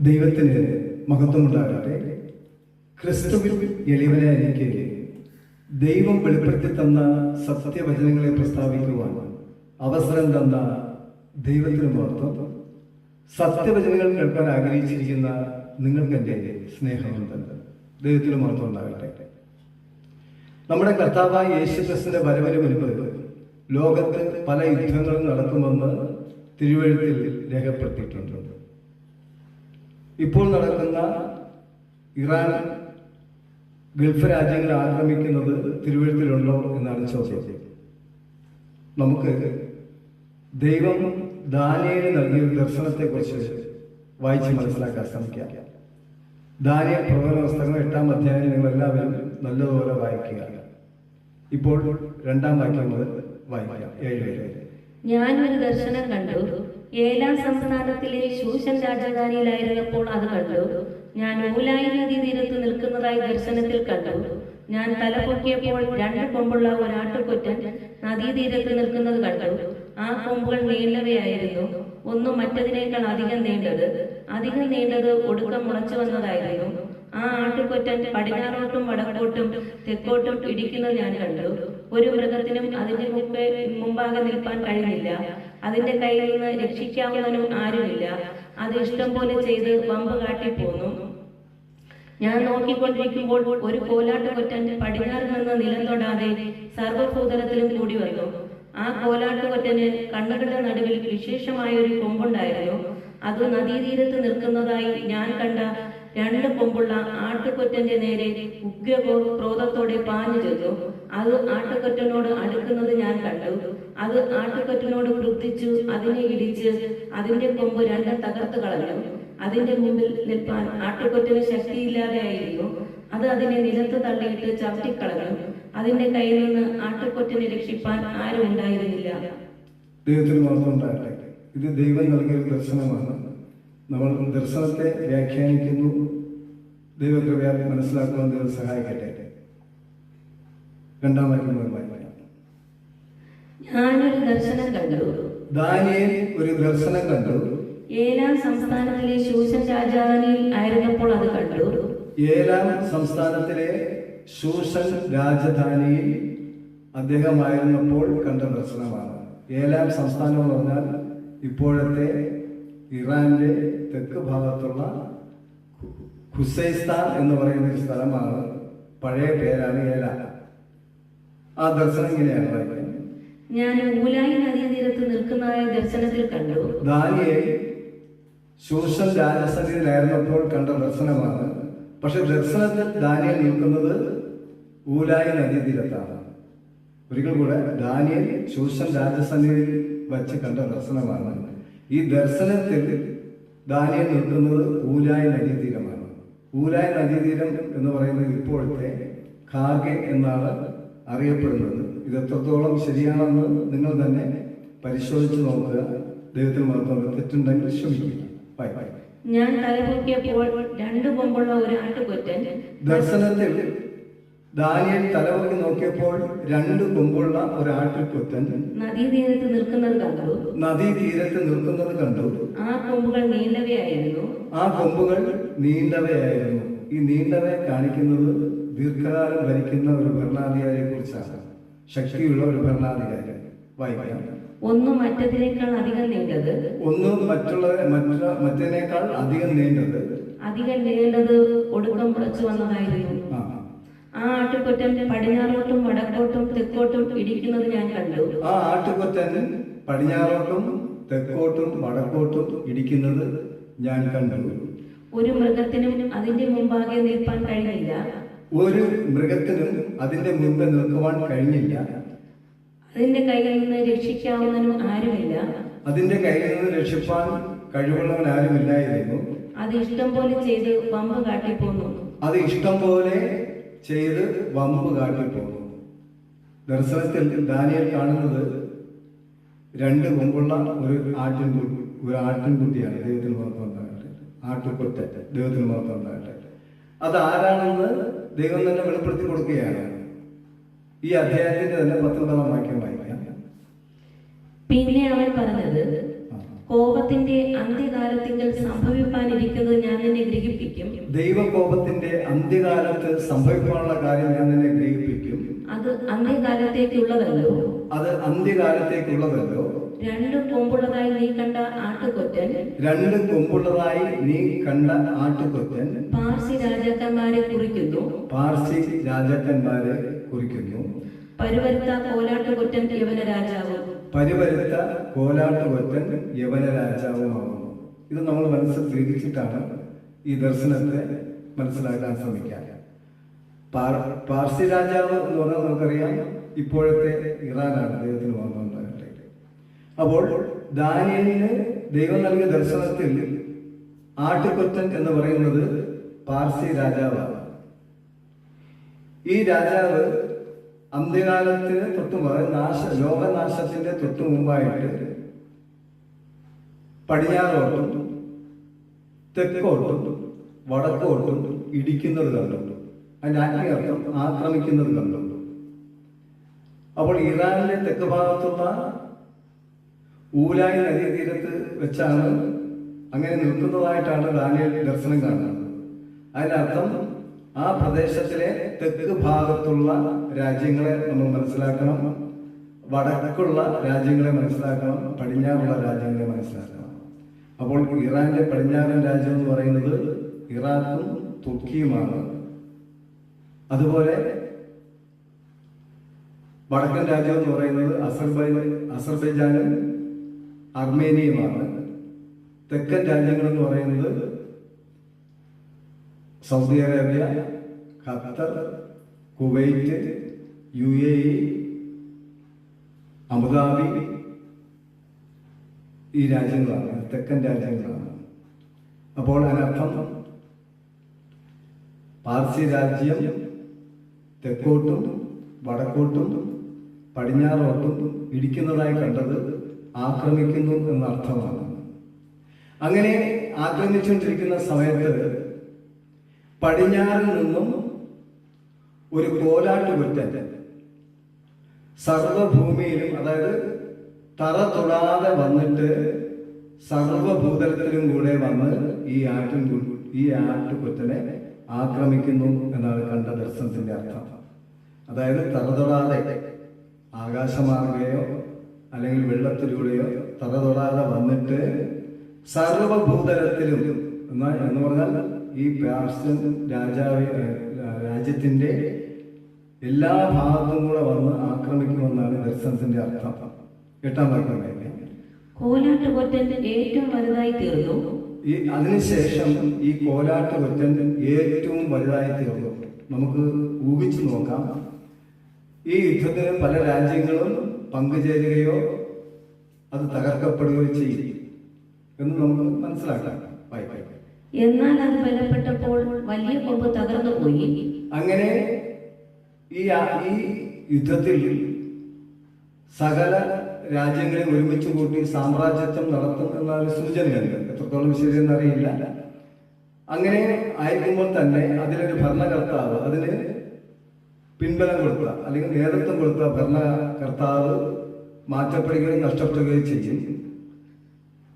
ദൈവത്തിന് മഹത്വമുണ്ടാകട്ടെ. ക്രിസ്തുവിൽ എളിവനെ എനിക്ക് ദൈവം വെളിപ്പെടുത്തി തന്ന സത്യവചനങ്ങളെ പ്രസ്താവിക്കുവാൻ അവസരം തന്ന ദൈവത്തിന് മഹത്വം. സത്യവചനങ്ങൾ കേൾക്കാൻ ആഗ്രഹിച്ചിരിക്കുന്ന നിങ്ങൾക്ക് എൻ്റെ സ്നേഹമുണ്ട്. ദൈവത്തിന് മഹത്വം ഉണ്ടാകട്ടെ. നമ്മുടെ കർത്താവായ യേശുക്രിസ്തുവിന്റെ വരവിന് മുൻപ് ലോകത്ത് പല യുദ്ധങ്ങളും നടക്കുമെന്ന് തിരുവെഴുത്തിൽ രേഖപ്പെടുത്തിയിട്ടുണ്ട്. ഇപ്പോൾ നടക്കുന്ന ഇറാൻ ഗൾഫ് രാജ്യങ്ങളെ ആക്രമിക്കുന്നത് തിരുവെഴുത്തിലുണ്ടോ എന്നാണ് ചോദ്യം. നമുക്ക് ദൈവം ദാനിയേലിന് നൽകിയ ദർശനത്തെക്കുറിച്ച് വായിച്ച് മനസ്സിലാക്കാൻ ശ്രമിക്കാം. ദാനിയേൽ പ്രവചന പുസ്തകം 8-ാം അധ്യായം നിങ്ങളെല്ലാവരും നല്ലതുപോലെ വായിക്കുക. ഇപ്പോൾ 2-ാം വാക്യം മുതൽ വായിക്കാം. 7 ഞാനൊരു ദർശനം കണ്ടു. ഏലാം സംസ്ഥാനത്തിലെ ശൂഷൻ രാജധാനിയിലായിരുന്നപ്പോൾ അത് കണ്ടു. ഞാൻ ഊലായി നദീ തീരത്ത് നിൽക്കുന്നതായി ദർശനത്തിൽ കണ്ടു. ഞാൻ തലപൊക്കിയപ്പോൾ 2 കൊമ്പുള്ള ഒരു ആട്ടുകൊറ്റൻ നദീതീരത്ത് നിൽക്കുന്നത് കണ്ടു. ആ കൊമ്പുകൾ നീണ്ടവയായിരുന്നു. ഒന്ന് മറ്റതിനേക്കാൾ അധികം നീണ്ടത് ഒടുക്കം മുളച്ചു വന്നതായിരുന്നു. ആ ആട്ടുകൊറ്റൻ പടിഞ്ഞാറോട്ടും വടക്കോട്ടും തെക്കോട്ടും ഇടിക്കുന്നത് ഞാൻ കണ്ടു. ഒരു മൃഗത്തിനും അതിന്റെ മുമ്പാകെ നിൽപ്പാൻ കഴിഞ്ഞില്ല. അതിന്റെ കയ്യിൽ നിന്ന് രക്ഷിക്കാവുന്നതിനും ആരുമില്ല. അത് ഇഷ്ടം പോലെ ചെയ്ത് വമ്പ് കാട്ടിപ്പോന്നു. ഞാൻ നോക്കിക്കൊണ്ടിരിക്കുമ്പോൾ ഒരു കോലാട്ടുകൊറ്റൻ പടിഞ്ഞാറ് നിന്ന് നിലം തൊടാതെ സർവ്വഭൂതലത്തിലും കൂടി വന്നു. ആ കോലാട്ടുകൊറ്റന് കണ്ണുകളുടെ നടുവിൽ വിശേഷമായ ഒരു കൊമ്പുണ്ടായിരുന്നു. അത് നദീതീരത്ത് നിൽക്കുന്നതായി ഞാൻ കണ്ട 2 കൊമ്പുള്ള ആട്ടുകൊറ്റന്റെ നേരെ ഉഗ്രക്രോധത്തോടെ പാഞ്ഞു ചെന്നു. അത് ആട്ടുകൊറ്റനോട് അടുക്കുന്നത് ഞാൻ കണ്ടു. അത് ആട്ടുകൊറ്റനോട് ക്രുദ്ധിച്ചു അതിനെ ഇടിച്ച് അതിന്റെ കൊമ്പ് 2 തകർത്ത് കളഞ്ഞു. അതിന്റെ മുമ്പിൽ നിൽപ്പാൻ ആട്ടുകൊറ്റന് ശക്തിയില്ലാതെയായിരുന്നു. അത് അതിനെ നിലത്ത് തള്ളിയിട്ട് ചവിട്ടിക്കളഞ്ഞു. അതിന്റെ കയ്യിൽ നിന്ന് ആട്ടുകൊറ്റനെ രക്ഷിപ്പാൻ ആരും ഉണ്ടായിരുന്നില്ല. ദൈവത്തിന് മാത്രം ഉണ്ടാകട്ടെ. ഇത് ദൈവം നൽകിയ ദർശനമാണ്. നമ്മൾ ദർശനത്തെ വ്യാഖ്യാനിക്കുന്നു. ദൈവകൃപയാൽ മനസ്സിലാക്കുവാൻ ദൈവം സഹായിക്കട്ടെ. 2-ാം വാക്യം വായിക്കാം. ഞാനൊരു ദർശനം കണ്ടു. ദാനിയേൽ ഒരു ദർശനം കണ്ടു. ഏലാം സംസ്ഥാനത്തിലെ ശൂഷൻ രാജധാനിയിൽ ആയിരുന്നപ്പോൾ അത് കണ്ടു. ഏലാം സംസ്ഥാനത്തിലെ ശൂഷൻ രാജധാനിയിൽ അദ്ദേഹമായിരുന്നപ്പോൾ കണ്ട ദർശനമാണ്. ഏലാം സംസ്ഥാനം എന്ന് പറഞ്ഞാൽ ഇപ്പോഴത്തെ ഇറാന്റെ തെക്ക് ഭാഗത്തുള്ള ഖുസൈസ്ഥാൻ എന്ന് പറയുന്ന ഒരു സ്ഥലമാണ്. പഴയ പേരാണ് ഏലാം. ആ ദർശനം ഇങ്ങനെയാണ് വായിക്കുന്നത്. ഞാൻ ഊലായി നദീതീരത്ത് നിൽക്കുന്നതായ ദർശനത്തിൽ കണ്ടു. ദാനിയേൽ ശൂഷൻ രാജസന്നിധിയിലായിരുന്നപ്പോൾ കണ്ട ദർശനമാണ്. പക്ഷെ ദർശനത്തിൽ ദാനിയേൽ നിൽക്കുന്നത് ഊലായി നദീതീരത്താണ്. ഒരിക്കൽ കൂടെ, ദാനിയേൽ ശൂഷൻ രാജസന്നിധിയിൽ വച്ച് കണ്ട ദർശനമാണ്. ഈ ദർശനത്തിൽ ദാനിയേൽ നിൽക്കുന്നത് ഊലായി നദീതീരമാണ്. ഊലായി നദീതീരം എന്ന് പറയുന്നത് ഇപ്പോഴത്തെ ഖാഗെ എന്നാണ് അറിയപ്പെടുന്നത്. ഇത് എത്രത്തോളം ശരിയാണെന്ന് നിങ്ങൾ തന്നെ പരിശോധിച്ച് നോക്കുക. ദൈവത്തിൽ മാത്രം തെറ്റുണ്ടെങ്കിൽ ക്ഷമിക്കുക. ഞാൻ തലപൊക്കിയപ്പോൾ 2 കൊമ്പുള്ള ഒരു ആട്ടുകൊറ്റൻ. ദർശനത്തിൽ ദാനിയേൽ തലപൊക്കി നോക്കിയപ്പോൾ 2 കൊമ്പുള്ള ഒരു ആട്ടുകൊറ്റൻ നദീതീരത്ത് നിൽക്കുന്നത് കണ്ടു. ആ കൊമ്പുകൾ നീണ്ടവയായിരുന്നു. ഈ നീണ്ടവയെ കാണിക്കുന്നത് ദീർഘകാലം ഭരിക്കുന്ന ഒരു ഭരണാധികാരിയെ കുറിച്ചാണ്. ശക്തിയുള്ള ഒരു ഭരണാധികാരി. വായിക്കാം. ഒന്ന് മറ്റതിനേക്കാൾ അധികം നീണ്ടത്. മറ്റതിനേക്കാൾ അധികം നീണ്ടത് ഒടുക്കം മുളച്ചു വന്നതായിരുന്നു. ആ ആട്ടുകൊറ്റൻ പടിഞ്ഞാറോട്ടും വടക്കോട്ടും തെക്കോട്ടും ഇടിക്കുന്നത് ഞാൻ കണ്ടു. ആ ആട്ടുകൊറ്റൻ പടിഞ്ഞാറോട്ടും തെക്കോട്ടും വടക്കോട്ടും ഇടിക്കുന്നത് ഞാൻ കണ്ടു. ഒരു മൃഗത്തിനും അതിന്റെ മുമ്പാകെ നിൽപ്പാൻ കഴിഞ്ഞില്ല. അതിന്റെ കയ്യിൽ നിന്ന് രക്ഷിക്കാവുന്നതിനും ആരുമില്ല. കഴിവുള്ളവൻ ആരുമില്ലായിരുന്നു. അത് ഇഷ്ടം പോലെ ചെയ്ത് വമ്പ് കാട്ടിപ്പോന്നു. ദർശനത്തിൽ ദാനിയേൽ കാണുന്നത് 2 കൊമ്പുള്ള ഒരു ആട്ടിൻകുട്ടിയാണ്. ദൈവത്തിന് മാത്രം ഉണ്ടാകട്ടെ. ആട്ടുകൊറ്റൻ. ദൈവത്തിന് മാത്രം ഉണ്ടാകട്ടെ. അത് ആരാണെന്ന് ദൈവം തന്നെ വെളിപ്പെടുത്തി കൊടുക്കുകയാണ്. ഈ അധ്യായത്തിന്റെ തന്നെ 19-ാം വാക്യം വായിക്കാം. പിന്നെ അവൻ പറഞ്ഞത്, കോപത്തിന്റെ അന്ത്യകാലത്തിങ്കൽ സംഭവിപ്പാനിരിക്കുന്നത് ഞാൻ നിന്നെ ഗ്രഹിപ്പിക്കും. ദൈവകോപത്തിന്റെ അന്ത്യകാലത്ത് സംഭവിക്കാനുള്ള കാര്യം ഞാൻ നിന്നെ ഗ്രഹിപ്പിക്കും. അത് അന്ത്യകാലത്തേക്കുള്ളതല്ലോ. അത് അന്ത്യകാലത്തേക്കുള്ളതല്ലോ. രണ്ട് കൊമ്പുള്ളതായി നീ കണ്ട ആട്ടുകൊറ്റൻ, രണ്ട് കൊമ്പുള്ളതായി നീ കണ്ട ആട്ടുകൊറ്റൻ പാർസി രാജാക്കന്മാരെ കുറിക്കുന്നു. പാർസി രാജാക്കന്മാരെ കുറിക്കുന്നു. പരുവരുത്ത കോലാട്ടുകൊറ്റൻ യവന രാജാവ്. പരിവരുത്ത കോലാട്ടുകൊറ്റൻ യവന രാജാവുമാകുന്നു. ഇത് നമ്മൾ മനസ്സിൽ ഗ്രഹിച്ചിട്ടാണ് ഈ ദർശനത്തെ മനസ്സിലാക്കാൻ ശ്രമിക്കാൻ. പാർസി രാജാവ് എന്ന് പറഞ്ഞാൽ നമുക്കറിയാം ഇപ്പോഴത്തെ ഇറാനാണ് ദൈവത്തിന് വന്നുണ്ടാകട്ടെ. അപ്പോൾ ദാനിയേലിന് ദൈവം നൽകിയ ദർശനത്തിൽ ആട്ടുകൊറ്റൻ എന്ന് പറയുന്നത് പാർസി രാജാവാണ്. ഈ രാജാവ് അന്ത്യകാലത്തിന് ലോകനാശത്തിന്റെ തൊട്ടു മുമ്പായിട്ട് പടിഞ്ഞാറോട്ടും തെക്കോട്ടും വടക്കോട്ടും ഇടിക്കുന്നത് കണ്ടു. അതിന്റെ ആത്മീയർത്ഥം ആക്രമിക്കുന്നത് കണ്ടു. അപ്പോൾ ഇറാനിലെ തെക്ക് ഭാഗത്തുള്ള ഊലായി നദീതീരത്ത് വെച്ചാണ് അങ്ങനെ നിൽക്കുന്നതായിട്ടാണ് ദാനിയേൽ ദർശനം കാണുന്നത്. അതിനർത്ഥം ആ പ്രദേശത്തിലെ തെക്ക് ഭാഗത്തുള്ള രാജ്യങ്ങളെ നമ്മൾ മനസ്സിലാക്കണം, വടക്കുള്ള രാജ്യങ്ങളെ മനസ്സിലാക്കണം, പടിഞ്ഞാറുള്ള രാജ്യങ്ങളെ മനസ്സിലാക്കണം. അപ്പോൾ ഇറാന്റെ പടിഞ്ഞാറൻ രാജ്യം എന്ന് പറയുന്നത് ഇറാഖും തുർക്കിയുമാണ്. അതുപോലെ വടക്കൻ രാജ്യം എന്ന് പറയുന്നത് അസർബൈജാനും അർമേനിയുമാണ്. തെക്കൻ രാജ്യങ്ങൾ എന്ന് പറയുന്നത് Saudi Arabia, Qatar, Kuwait, UAE, Abu Dhabi, ഈ രാജ്യങ്ങളാണ് തെക്കൻ രാജ്യങ്ങളാണ്. അപ്പോൾ അതിനർത്ഥം പാർസി രാജ്യം തെക്കോട്ടും വടക്കോട്ടും പടിഞ്ഞാറോട്ടും ഇടിക്കുന്നതായി കണ്ടത് ആക്രമിക്കുന്നു എന്നർത്ഥമാണ്. അങ്ങനെ ആക്രമിച്ചുകൊണ്ടിരിക്കുന്ന സമയത്ത് പടിഞ്ഞാറിൽ നിന്നും ഒരു കോലാട്ടുകൊറ്റൻ സർവഭൂമിയിലും, അതായത് തറ തൊടാതെ വന്നിട്ട് സർവഭൂതലത്തിലും കൂടെ വന്ന് ഈ ആട്ടുകൊറ്റനെ ആക്രമിക്കുന്നു എന്നാണ് കണ്ട ദർശനത്തിന്റെ അർത്ഥം. അതായത് തറ തൊടാതെ ആകാശമാർഗയോ അല്ലെങ്കിൽ വെള്ളത്തിലൂടെയോ തറ തൊടാതെ വന്നിട്ട് സർവഭൂതലത്തിലും എന്ന് പറഞ്ഞാൽ ഈ പാർസ്യൻ രാജ്യത്തിന്റെ എല്ലാ ഭാഗത്തും കൂടെ വന്ന് ആക്രമിക്കുമെന്നാണ് ദർശനത്തിന്റെ അർത്ഥം. 8-ാം വാക്യം. കോലാട്ടുകൊറ്റൻ ഏറ്റവും വലുതായി തീർന്നു. അതിനുശേഷം ഈ കോലാട്ടുകൊറ്റൻ ഏറ്റവും വലുതായി തീർന്നു. നമുക്ക് ഊഹിച്ചു നോക്കാം. ഈ യുദ്ധത്തിന് പല രാജ്യങ്ങളും പങ്കുചേരുകയോ അത് തകർക്കപ്പെടുകയോ ചെയ്യും എന്ന് നമുക്ക് മനസ്സിലാക്കാം. എന്നാൽ അത് ബലപ്പെട്ടപ്പോൾ വലിയ കൊമ്പ് തകർന്നു പോയി. അങ്ങനെ ഈ യുദ്ധത്തിൽ സകല രാജ്യങ്ങളെ ഒരുമിച്ച് കൂട്ടി സാമ്രാജ്യത്വം നടത്തും എന്നൊരു സൂചനയുണ്ട്. എത്രത്തോളം ശരിയെന്ന് അറിയില്ല. അങ്ങനെ ആയിരിക്കുമ്പോൾ തന്നെ അതിലൊരു ഭരണകർത്താവ്, അതിന് പിൻബലം കൊടുത്ത അല്ലെങ്കിൽ നേതൃത്വം കൊടുത്ത ഭരണകർത്താവ് മാറ്റപ്പെടുകയും നഷ്ടപ്പെടുകയും ചെയ്യും.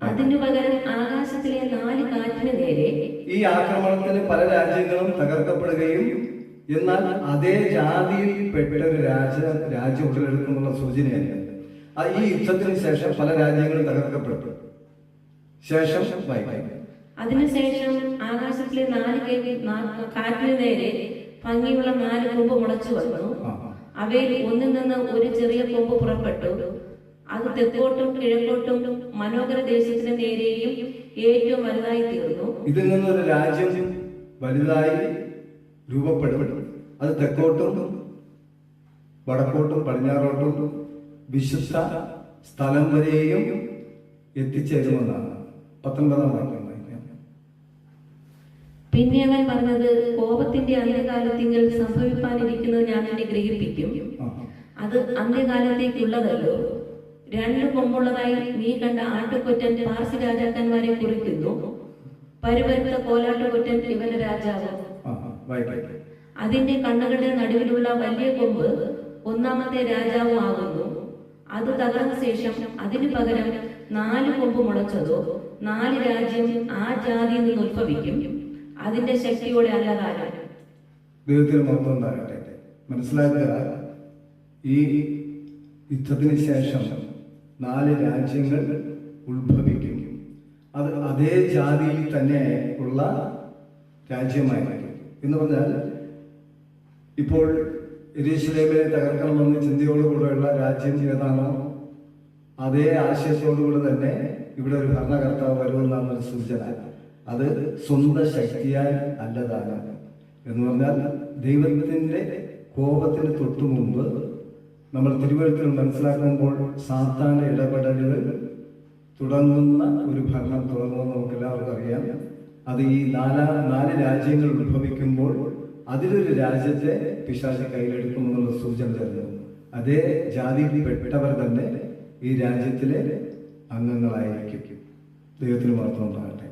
അതിനു പകരം ആകാശത്തിലെ 4 കാറ്റിന് നേരെ ഈ ആക്രമണത്തിന് പല രാജ്യങ്ങളും തകർക്കപ്പെടുകയും എന്നാൽ അതേ ജാതിയിൽ പെട്ട ഒരു രാജ്യം ഉടലെടുക്കുന്നുള്ള സൂചനയാണ്. ഈ യുദ്ധത്തിന് ശേഷം പല രാജ്യങ്ങളും തകർക്കപ്പെട്ടു. ശേഷം അതിനുശേഷം ആകാശത്തിലെ 4 കാറ്റിന് നേരെ ഭംഗിയുള്ള 4 കൊമ്പ് മുളച്ചു വന്നു. അവയിൽ ഒന്നിൽ നിന്ന് ഒരു ചെറിയ കൊമ്പ് പുറപ്പെട്ടു. അത് തെക്കോട്ടും കിഴക്കോട്ടും മനോഹര ദേശത്തിന് നേരെയും ഏറ്റവും വലുതായി തീർന്നു. ഇതിൽ നിന്നൊരു രാജ്യം വലുതായി രൂപപ്പെടും. അത് തെക്കോട്ടും വടക്കോട്ടും പടിഞ്ഞാറോട്ടും വിശുദ്ധ സ്ഥലം വരെയും എത്തിച്ചേരുമെന്നാണ് 19-ാം വാക്യം. പിന്നെ അവൻ പറഞ്ഞത്, കോപത്തിന്റെ അന്ത്യകാലത്തിങ്കിൽ സംഭവിപ്പാനിരിക്കുന്നത് ഞാൻ നിന്നെ ഗ്രഹിപ്പിക്കും. അത് അന്ത്യകാലത്തേക്കുള്ളതല്ലോ. 2 കൊമ്പുള്ളതായി നീ കണ്ട ആട്ടുകൊറ്റൻ പാർസി രാജാക്കന്മാരെ കുറിക്കുന്നു. പരുവരുത്ത കോലാട്ടുകൊറ്റൻ യവന രാജാവ്. അതിന്റെ കണ്ണുകളുടെ നടുവിലുള്ള വലിയ കൊമ്പ് 1-ാമത്തെ രാജാവും ആകുന്നു. അത് തകർന്ന ശേഷം അതിനു പകരം 4 കൊമ്പ് മുളച്ചതോ 4 രാജ്യം ആ ജാതിയിൽ നിന്ന് ഉത്ഭവിക്കും. അതിന്റെ ശക്തിയോടെ അല്ലതാനും. ദൈവത്തിന് മഹത്വം ഉണ്ടാകട്ടെ. മനസ്സിലാക്കുക, ഈ യുദ്ധത്തിന് ശേഷം 4 രാജ്യങ്ങൾ ഉത്ഭവിക്കും. അത് അതേ ജാതിയിൽ തന്നെ ഉള്ള രാജ്യമായിരിക്കും. എന്ന് പറഞ്ഞാൽ ഇപ്പോൾ യെരൂശലേമിനെ തകർക്കണമെന്ന് ചിന്തയോടുകൂടെയുള്ള രാജ്യം ഏതാണോ അതേ ആശയത്തോടുകൂടെ തന്നെ ഇവിടെ ഒരു ഭരണകർത്താവ് വരുമെന്നാണ് ഒരു സൂചന. അത് സ്വന്തം ശക്തിയാൽ അല്ലതാണ്. എന്ന് പറഞ്ഞാൽ ദൈവത്തിൻ്റെ കോപത്തിന് തൊട്ടു മുമ്പ് നമ്മൾ തിരുവഴുത്തിൽ മനസ്സിലാക്കുമ്പോൾ സാത്താന്റെ ഇടപെടലുകൾ തുടങ്ങുന്ന ഒരു ഭരണം തുടങ്ങുമെന്ന് നമുക്ക് എല്ലാവർക്കും അറിയാം. അത് ഈ 4 രാജ്യങ്ങൾ ഉത്ഭവിക്കുമ്പോൾ അതിലൊരു രാജ്യത്തെ പിശാച് കയ്യിലെടുക്കുമെന്നുള്ള സൂചന തരുന്നു. അതേ ജാതിയിൽപ്പെട്ടവർ തന്നെ ഈ രാജ്യത്തിലെ അംഗങ്ങളായിരിക്കും. ദൈവത്തിന് മാത്രം ഉണ്ടാകട്ടെ.